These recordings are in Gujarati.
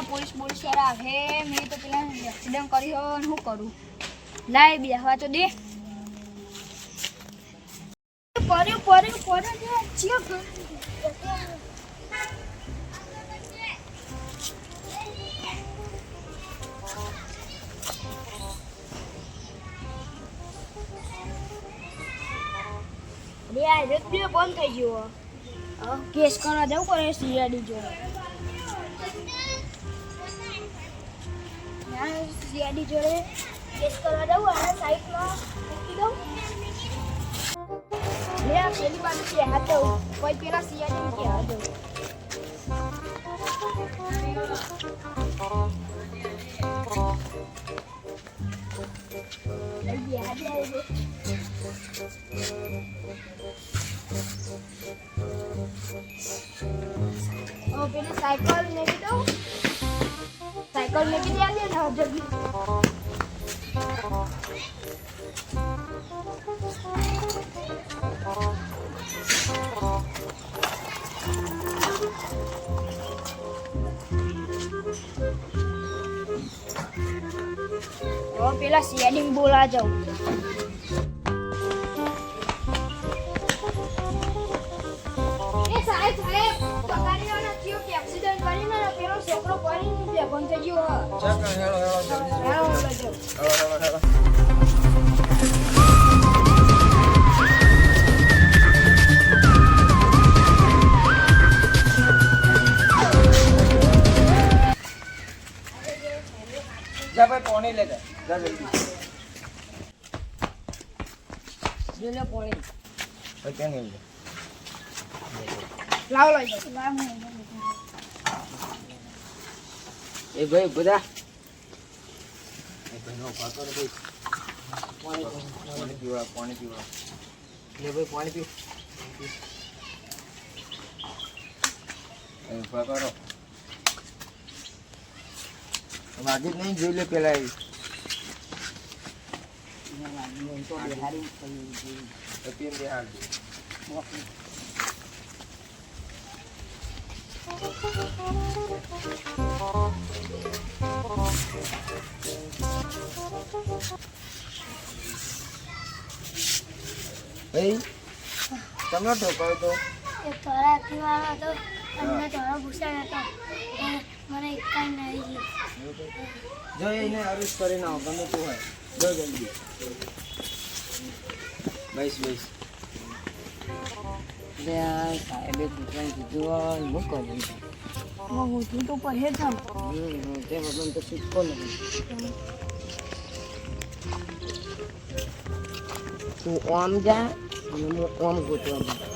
પોલીસ વાળા આવે મેં તો પેલા એક્સિડન્ટ કર્યો ને શું કરું લાય બેહવા તો દે બંધ થઈ ગયો કેસ કરવા જવું પડે સીઆઈડી જોડે સીઆઈડી જોડે કેસ કરવા જવું અને સાઈડમાં મૂકી દઉં પેલી બાજુ કહેવા દઉં કોઈ પેલા સીઆઈડી કહેવા દઉં પેલી સાયકલ મેકી દઉં સાયકલ મેકી દે ને જલ્દી પેલા સીઆઈડી બોલા જાઉં છોકરો પડી બંધ થઈ ગયો જા ભાઈ પાણી લે જા જલ્દી લે પાણી ભાઈ કેમ નહીં લાવ લઈ જાવ એ ભાઈ બધા એ ભાઈનો પાતો રે ભાઈ પાણી પીવા લે ભાઈ પાણી પી એ પાતો વાગે નહીં જોઈ લે પેલા ભાઈ તમને ઠોકાયો તો એક થોડા પીવાનો હતો અને થોડો ભૂસાયો હતો મને એક કાંઈ નહીં ગયું જો એને અરેસ્ટ કરી નાખો ગમે તું હોય જો જલ્દી બસ સાહેબે કૂતરાને કીધું હું કરું હું તો પડે જ તે વગર તો છૂટકો નથી તું આમ જા અને હું આમ ગોતવા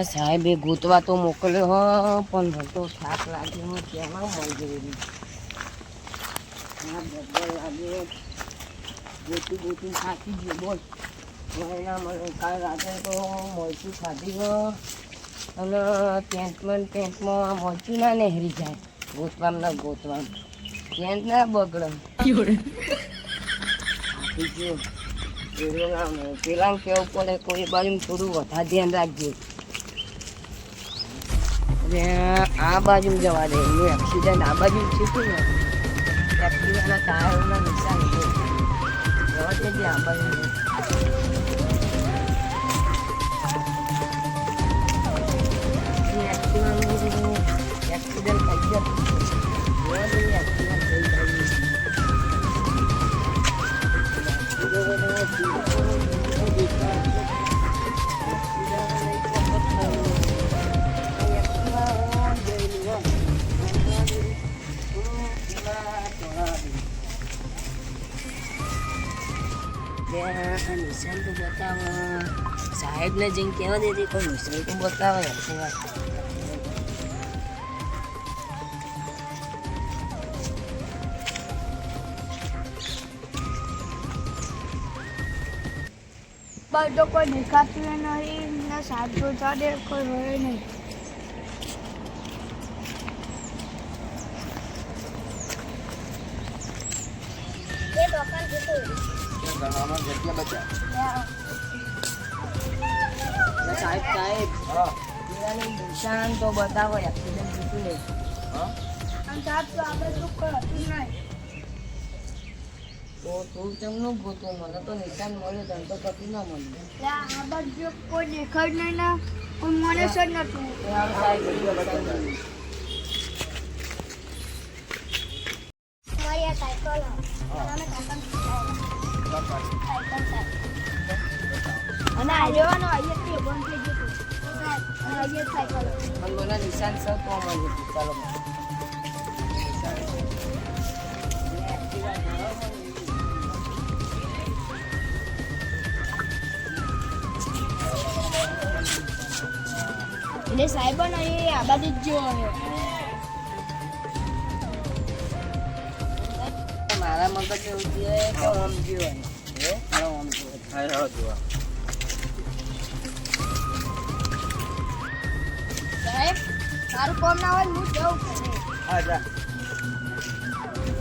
સાહેબે ગોતવા તો મોકલ્યો હો પણ મને તો થાક લાગ્યો કેમાં મળી લાગે ગોતું થાકી ગયો બોલ એના મને કાલ રાતે તો મોચું ખાધી ગયો અને ટેન્ટમાં મોચું ના નહેરી જાય ગોતવામાં ના ગોતવામાં ટેન્ટ ના બગડે થાકી ગયો પેલા કેવું પડે કોઈ બાજુ થોડું વધારે ધ્યાન રાખજો આ બાજુ જવા દે એનું એક્સિડન્ટ આ બાજુ થયું ને એક્ટિવાના ટાયરોના નિશાન જવા દેજે આ બાજુ એક્સિડન્ટ થઈ જતું જવા દે એક્સિડન્ટ થઈ નિશાન તો બતાવો સાહેબને જઈને કહેવા દેતી કોઈ નિશાન તો બતાવે બધો કોઈ દેખાતું નહીં ને સાચું ચાલે કોઈ હોય નહીં એ દુકાન જતો ગણવામાં જગ્યા બચાવ. સાહેબ સાહેબ હા પેલાનું નિશાન તો બતાવો એક્સિડન્ટ થયું નહીં. હા અને સાહેબ તો આપણે શું હતું નહીં. તો તું ચમનું ગોતો મને તો નિશાન મળ્યું તને તો કશું ના મળ્યું. એટલે આ બાજુ કોઈ દેખાય જ નહીં ને કોઈ મને જ નતું. એ હાલ સાહેબ જગ્યા બતાવો. મારી આ સાયકલ અને કાકા અને આ લેવાનો અહીંયા બંધ થઈ ગયું હતું. અને અહીંયા સાયકલ પણ મને નિશાન સર તો મળ્યું હતું. ચાલો એટલે સાહેબ ને એ આ બાજુ જ જેવો મારા મગજ એવું છે કે આમ જીવન હે આમ જીવન. હા હા જોવા સાહેબ મારું કોમ ના હોય હું જવું પડે. હા જા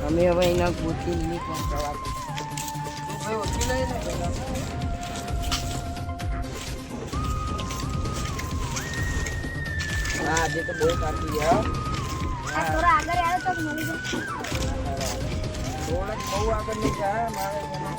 અમે હવે એના ગોતી નહીં પહોંચવા. તું ભાઈ ઓછી લઈ ને પેલા હા આજે તો બહુ કાપી ગયા આ થોડા આગળ આવ્યો તો મળી જાય. થોડાક બહુ આગળ નહીં જાય મારે એમાં.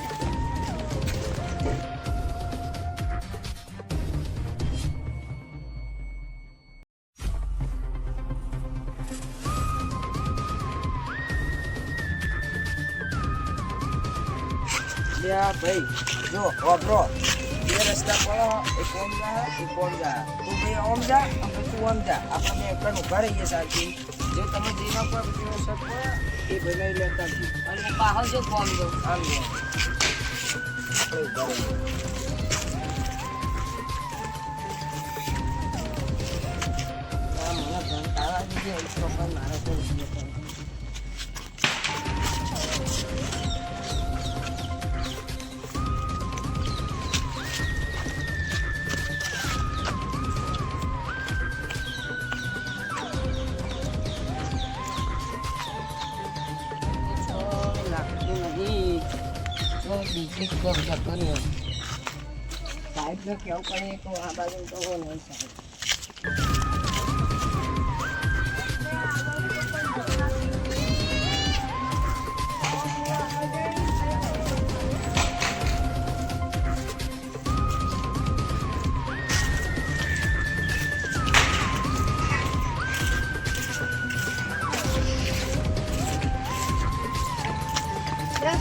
લ્યા ભાઈ જો વાપરો બે રસ્તા પડો એક ઓમ જા એક ઓમ જા તું ભાઈ ઓમ જા અને તું ઓમ જા આપણે બે એકણ ઉભા રહીએ સાચી જો તમે જેના પર જેવો શક પડે એ ભાઈ લઈ લેતા જ અને બહાર જો કોમ જો આમ લે આપણે ઉભા રહીએ. આ મને ઘંટાળા દીધે એક તો પણ મારે તો ઉભી કરે. લાગતું નથી તો બીજી કોમ જતો રહ્યો. સાહેબને કેવું પડે તો આ બાજુ તો નહીં સાહેબ.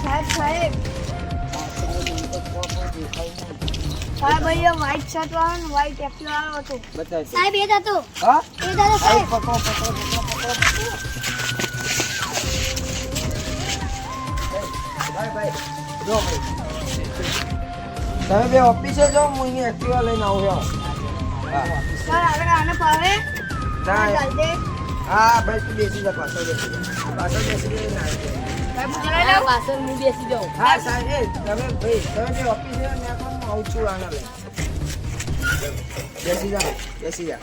સાહેબ સાહેબ મને તો કોમ દેખાય નહીં. સાહેબ અહીંયા વ્હાઈટ શર્ટ વાળો ને વ્હાઈટ એક્ટિવ વાળો હતો. બતાય સાહેબ એ હતો હા એ દાદા સાહેબ સાહેબ પકડો પકડો પકડો પકડો ભાઈ ભાઈ જો ભાઈ તમે બે ઓફિસે જાઓ હું અહીંયા એક્ટિવા લઈને આવું હા સર આગળ આને પાવે ના ચાલ દે. હા ભાઈ તું બેસી જા પાછળ બેસી જા ના સાહેબ હું ચલાવી લઉં. પાછળ હું બેસી જાઉં. હા સાહેબ એ તમે ભાઈ તમે બે ઓફિસે મેં પણ આવું છું આના લઈ બેસી જા બેસી જા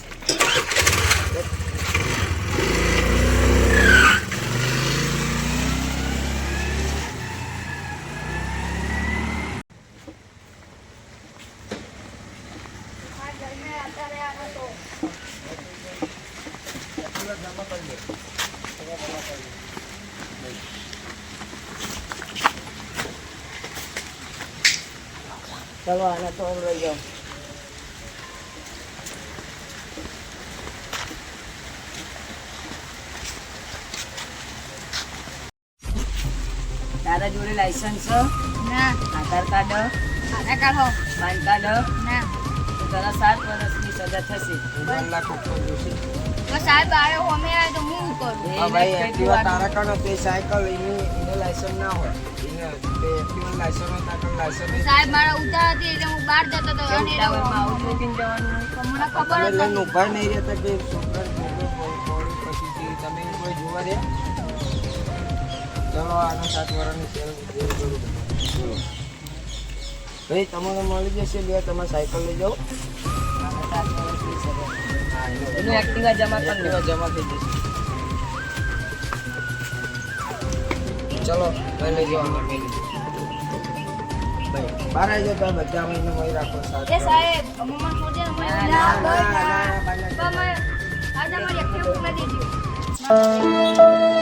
આ ઘરને અત્યારે આનો તો ચલો આને તો આમ લઈ જાઓ. તારા જોડે લાયસન્સ ના આધાર કાર્ડ આને કાઢો પાન કાર્ડ ના. તો તારા 7 વર્ષની સજા થશે. 1 લાખ ઉપર જોશે તો સાહેબ આવ્યો અમે આવ્યો તો હું શું કરું. હા ભાઈ એક્ટિવા તારા કાનો તે સાયકલ એને લાયસન્સ ના હોય એને તે એક્ટિવા લાયસન્સ હોય તારા લાયસન્સ સાહેબ મારા ઉતાર હતી એટલે હું બહાર જતો હતો અને ઉતાવળમાં આવું મૂકીને જવાનું હોય. તો મને ખબર તમે જ લઈને નથી. ઉભા નહીં રહેતા કે છોકરા પછી તમે કોઈ જોવા દે ચલો આના 7 વર્ષની સેલ જેલ કરું બોલો ભાઈ તમારે મળી જશે બે તમે સાયકલ લઈ જાઓ આના 7 વર્ષની સજા. હા એનું એક્ટિવા જમા કરી લો. એક્ટિવા જમા થઈ જશે ચલો લઈ લેજો આમાં લઈ લેજો ભાઈ બહાર આવી જાઓ તો બધા મહિને મળી રાખો એ સાહેબ મમ્મા છોડે ને મને ના ના, ના, ના, ના, ના. તમે આજે મારી એક્ટિવ કરી દીધી